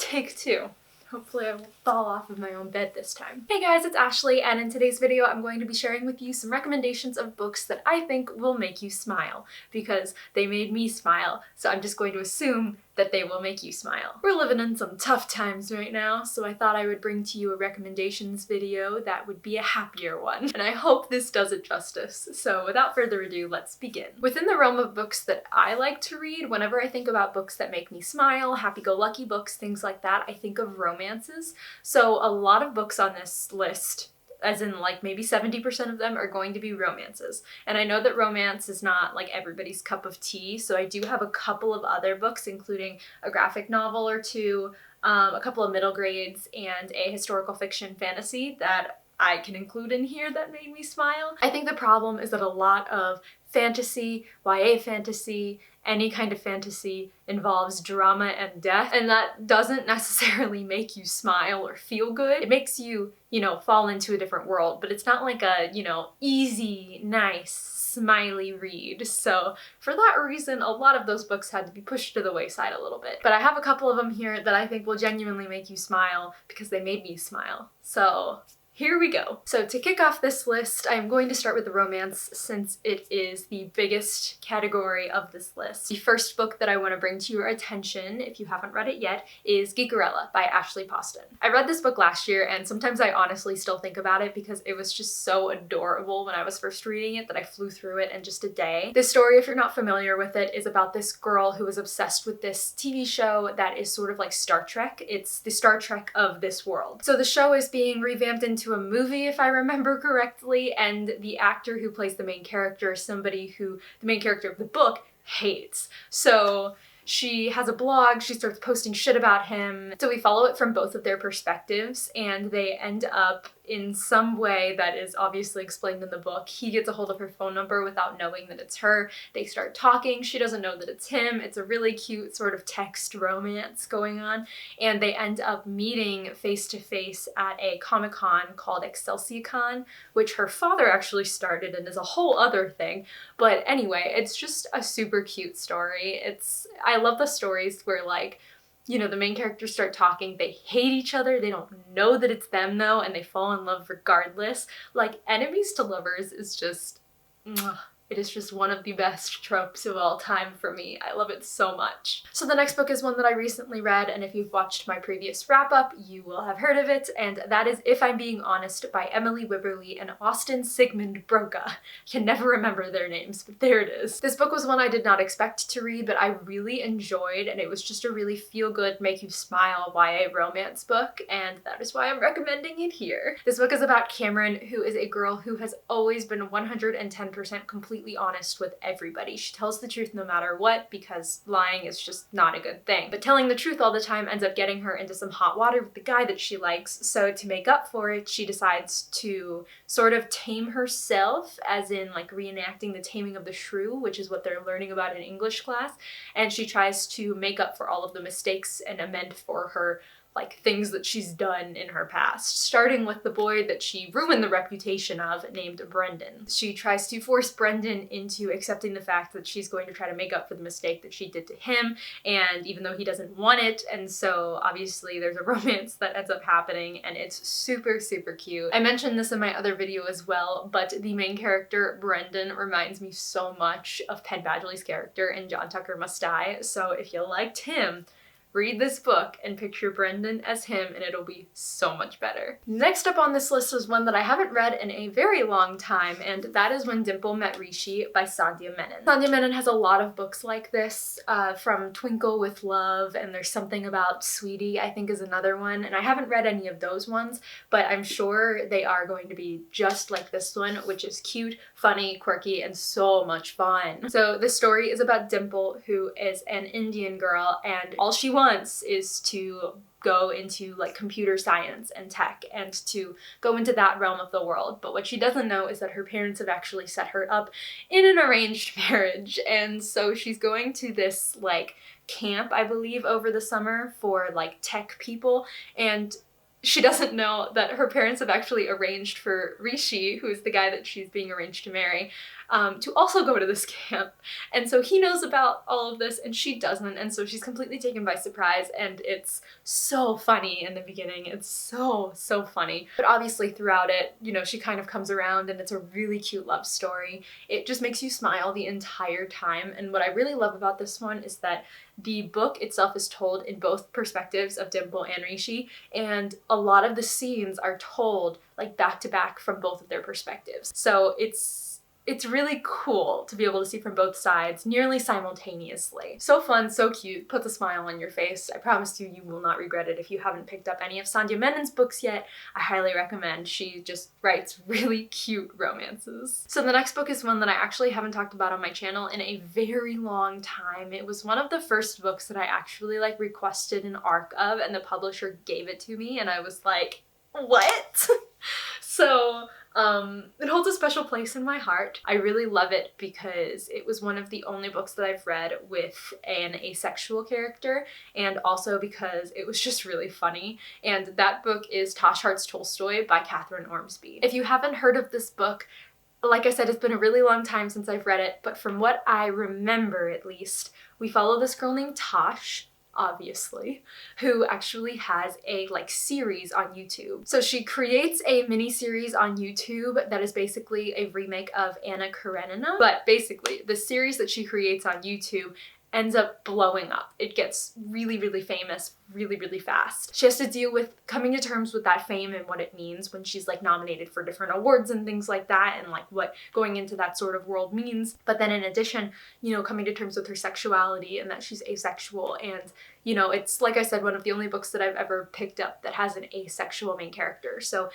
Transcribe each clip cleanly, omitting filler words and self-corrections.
Take two. Hopefully I won't fall off of my own bed this time. Hey guys, it's Ashley, and in today's video I'm going to be sharing with you some recommendations of books that I think will make you smile, because they made me smile, so I'm just going to assume that they will make you smile. We're living in some tough times right now, so I thought I would bring to you a recommendations video that would be a happier one, and I hope this does it justice. So without further ado, let's begin. Within the realm of books that I like to read, whenever I think about books that make me smile, happy-go-lucky books, things like that, I think of romances. So a lot of books on this list, as in like maybe 70% of them, are going to be romances. And I know that romance is not like everybody's cup of tea, so I do have a couple of other books, including a graphic novel or two, a couple of middle grades, and a historical fiction fantasy that I can include in here that made me smile. I think the problem is that a lot of fantasy, YA fantasy, any kind of fantasy involves drama and death, and that doesn't necessarily make you smile or feel good. It makes you, fall into a different world, but it's not like a, easy, nice, smiley read. So for that reason, a lot of those books had to be pushed to the wayside a little bit. But I have a couple of them here that I think will genuinely make you smile because they made me smile. So here we go. So to kick off this list, I am going to start with the romance since it is the biggest category of this list. The first book that I want to bring to your attention, if you haven't read it yet, is Geek Arella by Ashley Poston. I read this book last year, and sometimes I honestly still think about it because it was just so adorable when I was first reading it that I flew through it in just a day. This story, if you're not familiar with it, is about this girl who is obsessed with this TV show that is sort of like Star Trek. It's the Star Trek of this world. So the show is being revamped into a movie, if I remember correctly, and the actor who plays the main character is somebody who the main character of the book hates. So she has a blog, she starts posting shit about him. So we follow it from both of their perspectives, and they end up in some way that is obviously explained in the book. He gets a hold of her phone number without knowing that it's her. They start talking. She doesn't know that it's him. It's a really cute sort of text romance going on, and they end up meeting face to face at a Comic-Con called ExcelsiorCon, which her father actually started and is a whole other thing. But anyway, it's just a super cute story. I love the stories where the main characters start talking, they hate each other, they don't know that it's them though, and they fall in love regardless. Like, enemies to lovers is just, it is just one of the best tropes of all time for me. I love it so much. So the next book is one that I recently read, and if you've watched my previous wrap-up, you will have heard of it, and that is If I'm Being Honest by Emily Wibberley and Austin Sigmund Broca. I can never remember their names, but there it is. This book was one I did not expect to read, but I really enjoyed, and it was just a really feel-good, make you smile YA romance book, and that is why I'm recommending it here. This book is about Cameron, who is a girl who has always been 110% completely honest with everybody. She tells the truth no matter what, because lying is just not a good thing. But telling the truth all the time ends up getting her into some hot water with the guy that she likes, so to make up for it, she decides to sort of tame herself, as in like reenacting the taming of the shrew, which is what they're learning about in English class, and she tries to make up for all of the mistakes and amend for her things that she's done in her past, starting with the boy that she ruined the reputation of, named Brendan. She tries to force Brendan into accepting the fact that she's going to try to make up for the mistake that she did to him, and even though he doesn't want it, and so obviously there's a romance that ends up happening, and it's super, super cute. I mentioned this in my other video as well, but the main character, Brendan, reminds me so much of Penn Badgley's character in John Tucker Must Die, so if you liked him, read this book and picture Brendan as him, and it'll be so much better. Next up on this list is one that I haven't read in a very long time, and that is When Dimple Met Rishi by Sandhya Menon. Sandhya Menon has a lot of books like this, from Twinkle with Love, and There's Something About Sweetie, I think is another one, and I haven't read any of those ones, but I'm sure they are going to be just like this one, which is cute, funny, quirky, and so much fun. So this story is about Dimple, who is an Indian girl, and all she wants is to go into computer science and tech and to go into that realm of the world. But what she doesn't know is that her parents have actually set her up in an arranged marriage, and so she's going to this camp, I believe, over the summer for tech people, and she doesn't know that her parents have actually arranged for Rishi, who's the guy that she's being arranged to marry, to also go to this camp. And so he knows about all of this and she doesn't, and so she's completely taken by surprise, and it's so funny in the beginning. It's so funny. But obviously throughout it, you know, she kind of comes around and it's a really cute love story. It just makes you smile the entire time, and what I really love about this one is that the book itself is told in both perspectives of Dimple and Rishi, and a lot of the scenes are told like back to back from both of their perspectives. So it's really cool to be able to see from both sides nearly simultaneously. So fun, so cute, puts a smile on your face. I promise you, you will not regret it. If you haven't picked up any of Sandhya Menon's books yet, I highly recommend. She just writes really cute romances. So the next book is one that I actually haven't talked about on my channel in a very long time. It was one of the first books that I actually like requested an ARC of, and the publisher gave it to me, and I was like, what? So it holds a special place in my heart. I really love it because it was one of the only books that I've read with an asexual character, and also because it was just really funny. And that book is Tosh Tolstoy by Catherine Ormsby. If you haven't heard of this book, like I said, it's been a really long time since I've read it, but from what I remember at least, we follow this girl named Tosh, obviously, who actually has a like series on YouTube. So she creates a mini series on YouTube that is basically a remake of Anna Karenina, but basically the series that she creates on YouTube ends up blowing up. It gets really famous really fast. She has to deal with coming to terms with that fame and what it means when she's like nominated for different awards and things like that, and like what going into that sort of world means. But then in addition, you know, coming to terms with her sexuality and that she's asexual, and you know, it's like I said, one of the only books that I've ever picked up that has an asexual main character. So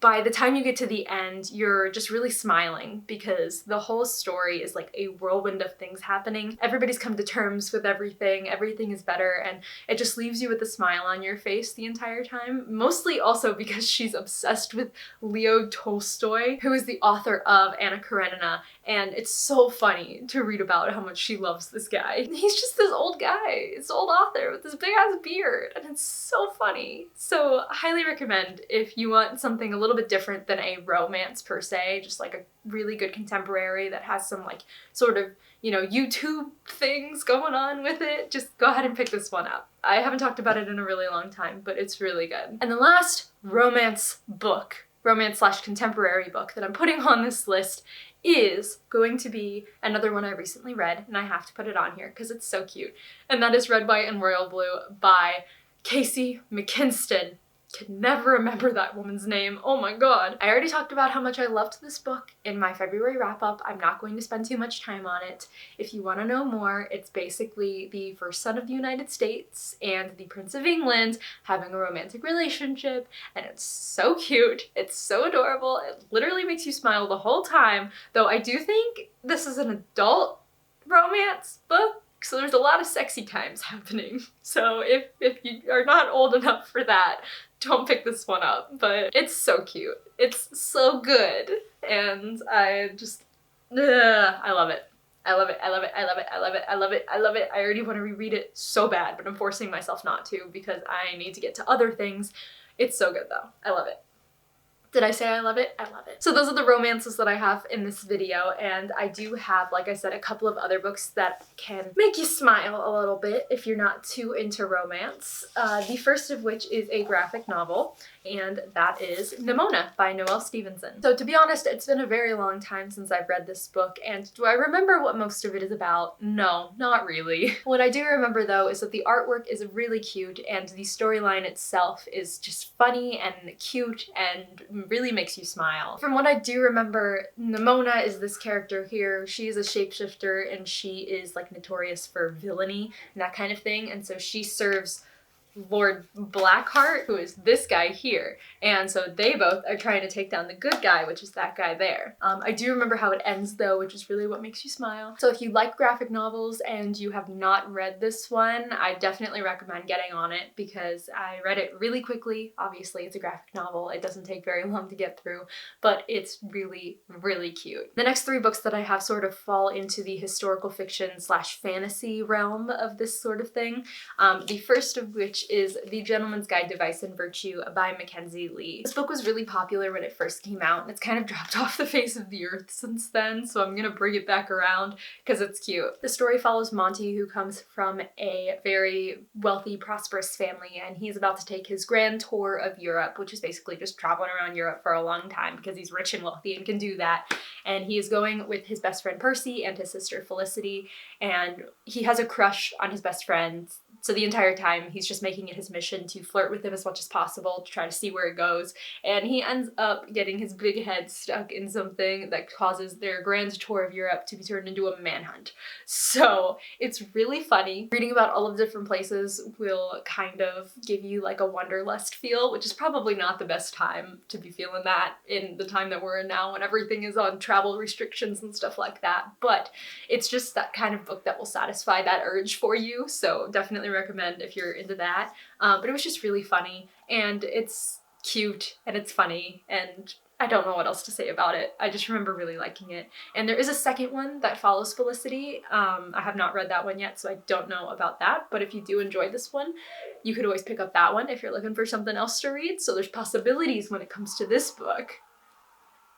by the time you get to the end, you're just really smiling because the whole story is like a whirlwind of things happening. Everybody's come to terms with everything. Everything is better, and it just leaves you with a smile on your face the entire time. Mostly also because she's obsessed with Leo Tolstoy, who is the author of Anna Karenina, and it's so funny to read about how much she loves this guy. He's just this old guy, this old author with this big ass beard, and it's so funny. So I highly recommend if you want something a little bit different than a romance per se, just like a really good contemporary that has some like sort of, you know, YouTube things going on with it, just go ahead and pick this one up. I haven't talked about it in a really long time, but it's really good. And the last romance book, romance/contemporary book that I'm putting on this list is going to be another one I recently read, and I have to put it on here because it's so cute. And that is Red, White, and Royal Blue by Casey McKinston. Can never remember that woman's name. Oh my god. I already talked about how much I loved this book in my February wrap-up. I'm not going to spend too much time on it. If you want to know more, it's basically the first son of the United States and the Prince of England having a romantic relationship, and it's so cute. It's so adorable. It literally makes you smile the whole time, though I do think this is an adult romance book. So there's a lot of sexy times happening. So if you are not old enough for that, don't pick this one up. But it's so cute. It's so good. And I just, I love it. I love it. I love it. I love it. I love it. I love it. I love it. I already want to reread it so bad, but I'm forcing myself not to because I need to get to other things. It's so good though. I love it. Did I say I love it? I love it. So those are the romances that I have in this video, and I do have, like I said, a couple of other books that can make you smile a little bit if you're not too into romance. The first of which is a graphic novel, and that is Nimona by Noelle Stevenson. So to be honest, it's been a very long time since I've read this book, and do I remember what most of it is about? No, not really. What I do remember though is that the artwork is really cute, and the storyline itself is just funny and cute and really makes you smile. From what I do remember, Nimona is this character here. She is a shapeshifter, and she is like notorious for villainy and that kind of thing, and so she serves Lord Blackheart, who is this guy here, and so they both are trying to take down the good guy, which is that guy there. I do remember how it ends though, which is really what makes you smile. So if you like graphic novels and you have not read this one, I definitely recommend getting on it because I read it really quickly. Obviously it's a graphic novel, it doesn't take very long to get through, but it's really cute. The next three books that I have sort of fall into the historical fiction / fantasy realm of this sort of thing. The first of which which is The Gentleman's Guide to Vice and Virtue by Mackenzie Lee. This book was really popular when it first came out, and it's kind of dropped off the face of the earth since then, so I'm gonna bring it back around because it's cute. The story follows Monty, who comes from a very wealthy, prosperous family, and he's about to take his grand tour of Europe, which is basically just traveling around Europe for a long time because he's rich and wealthy and can do that. And he is going with his best friend Percy and his sister Felicity, and he has a crush on his best friend. So the entire time he's just making it his mission to flirt with him as much as possible to try to see where it goes. And he ends up getting his big head stuck in something that causes their grand tour of Europe to be turned into a manhunt. So it's really funny. Reading about all of the different places will kind of give you like a wanderlust feel, which is probably not the best time to be feeling that in the time that we're in now when everything is on travel restrictions and stuff like that. But it's just that kind of book that will satisfy that urge for you, so definitely recommend if you're into that. But it was just really funny, and it's cute, and it's funny, and I don't know what else to say about it. I just remember really liking it. And there is a second one that follows Felicity. I have not read that one yet, so I don't know about that, but if you do enjoy this one, you could always pick up that one if you're looking for something else to read, so there's possibilities when it comes to this book.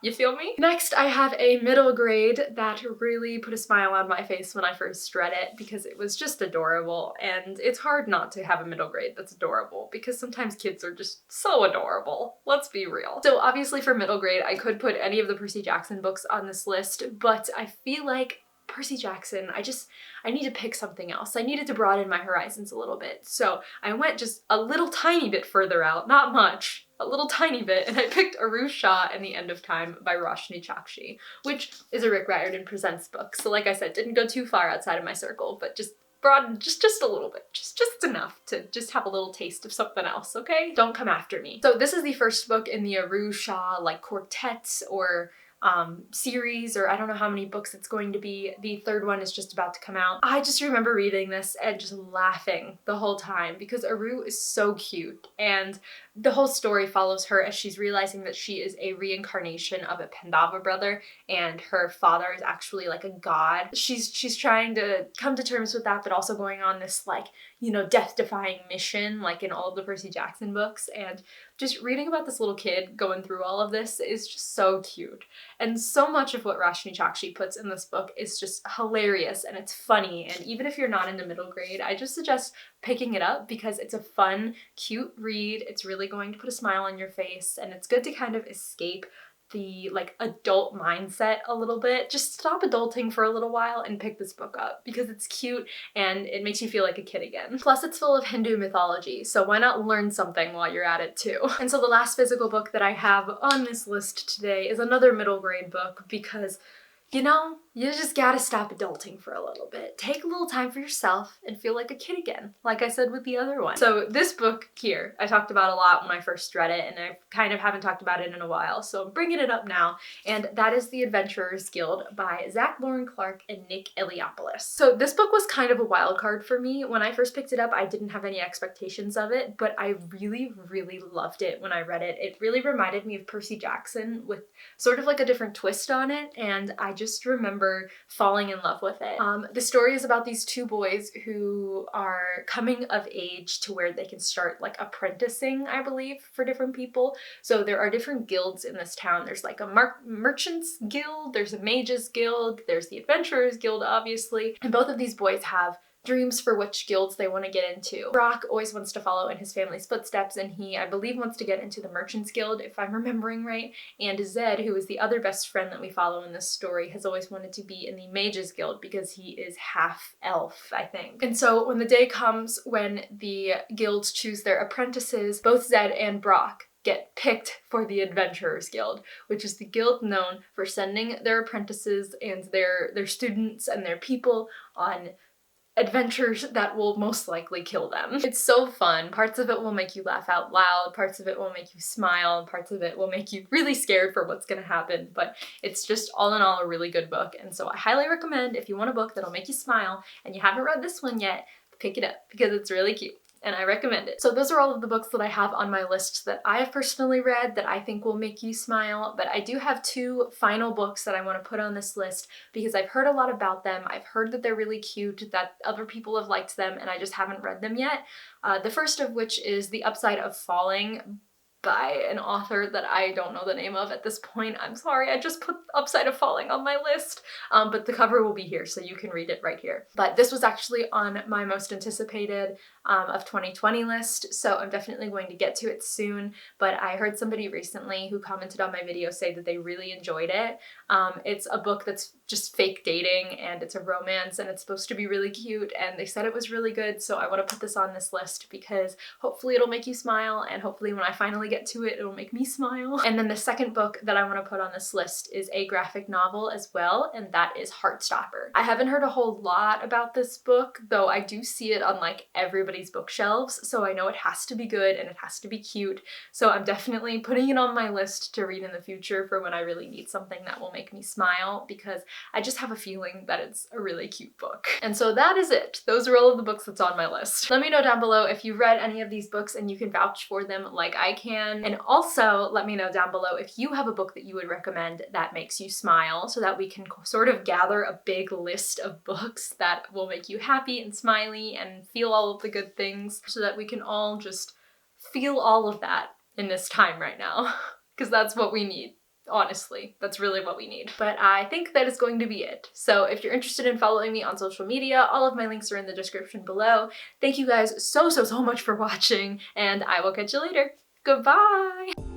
You feel me? Next, I have a middle grade that really put a smile on my face when I first read it because it was just adorable, and it's hard not to have a middle grade that's adorable because sometimes kids are just so adorable. Let's be real. So obviously for middle grade, I could put any of the Percy Jackson books on this list, but I feel like Percy Jackson, I need to pick something else. I needed to broaden my horizons a little bit. So I went just a little tiny bit further out, not much, a little tiny bit, and I picked A Rue Sha and the End of Time by Roshni Chakshi, which is a Rick Riordan Presents book. So like I said, didn't go too far outside of my circle, but just broaden just a little bit, just enough to just have a little taste of something else, okay? Don't come after me. So this is the first book in the A Rue Sha like quartet or series, or I don't know how many books it's going to be. The third one is just about to come out. I just remember reading this and just laughing the whole time because Aru is so cute, and the whole story follows her as she's realizing that she is a reincarnation of a Pandava brother, and her father is actually like a god. She's trying to come to terms with that, but also going on this like, you know, death-defying mission like in all of the Percy Jackson books, and just reading about this little kid going through all of this is just so cute. And so much of what Roshni Chakshi puts in this book is just hilarious and it's funny, and even if you're not in the middle grade, I just suggest picking it up because it's a fun, cute read. It's really going to put a smile on your face, and it's good to kind of escape the like adult mindset a little bit. Just stop adulting for a little while and pick this book up because it's cute and it makes you feel like a kid again. Plus it's full of Hindu mythology, so why not learn something while you're at it too? And so the last physical book that I have on this list today is another middle grade book because, you know, you just gotta stop adulting for a little bit. Take a little time for yourself and feel like a kid again, like I said with the other one. So this book here, I talked about a lot when I first read it, and I kind of haven't talked about it in a while, so I'm bringing it up now, and that is The Adventurers Guild by Zach Lauren Clark and Nick Eliopoulos. So this book was kind of a wild card for me. When I first picked it up, I didn't have any expectations of it, but I really, really loved it when I read it. It really reminded me of Percy Jackson with sort of like a different twist on it, and I just remember falling in love with it. The story is about these two boys who are coming of age to where they can start like apprenticing, I believe, for different people. So there are different guilds in this town. There's like a merchants guild, there's a mages guild, there's the adventurers guild, obviously, and both of these boys have dreams for which guilds they want to get into. Brock always wants to follow in his family's footsteps, and he, I believe, wants to get into the Merchants Guild, if I'm remembering right. And Zed, who is the other best friend that we follow in this story, has always wanted to be in the Mages Guild because he is half elf, I think. And so when the day comes when the guilds choose their apprentices, both Zed and Brock get picked for the Adventurers Guild, which is the guild known for sending their apprentices and their students and their people on adventures that will most likely kill them. It's so fun. Parts of it will make you laugh out loud, parts of it will make you smile, and parts of it will make you really scared for what's gonna happen, but it's just all in all a really good book, and so I highly recommend if you want a book that'll make you smile and you haven't read this one yet, pick it up because it's really cute. and I recommend it. So those are all of the books that I have on my list that I have personally read that I think will make you smile, but I do have 2 final books that I want to put on this list because I've heard a lot about them. I've heard that they're really cute, that other people have liked them, and I just haven't read them yet. The first of which is The Upside of Falling by an author that I don't know the name of at this point. I'm sorry, I just put Upside of Falling on my list, but the cover will be here so you can read it right here. But this was actually on my most anticipated of 2020 list, so I'm definitely going to get to it soon. But I heard somebody recently who commented on my video say that they really enjoyed it. It's a book that's just fake dating, and it's a romance, and it's supposed to be really cute, and they said it was really good, so I want to put this on this list because hopefully it'll make you smile, and hopefully when I finally get to it, it'll make me smile. And then the second book that I want to put on this list is a graphic novel as well, and that is Heartstopper. I haven't heard a whole lot about this book, though I do see it on like everybody's bookshelves, so I know it has to be good and it has to be cute, so I'm definitely putting it on my list to read in the future for when I really need something that will make me smile, because I just have a feeling that it's a really cute book. And so that is it. Those are all of the books that's on my list. Let me know down below if you've read any of these books and you can vouch for them like I can. And also let me know down below if you have a book that you would recommend that makes you smile, so that we can sort of gather a big list of books that will make you happy and smiley and feel all of the good things, so that we can all just feel all of that in this time right now. Because that's what we need. Honestly, that's really what we need. But I think that is going to be it. So if you're interested in following me on social media, all of my links are in the description below. Thank you guys so much for watching, and I will catch you later. Goodbye!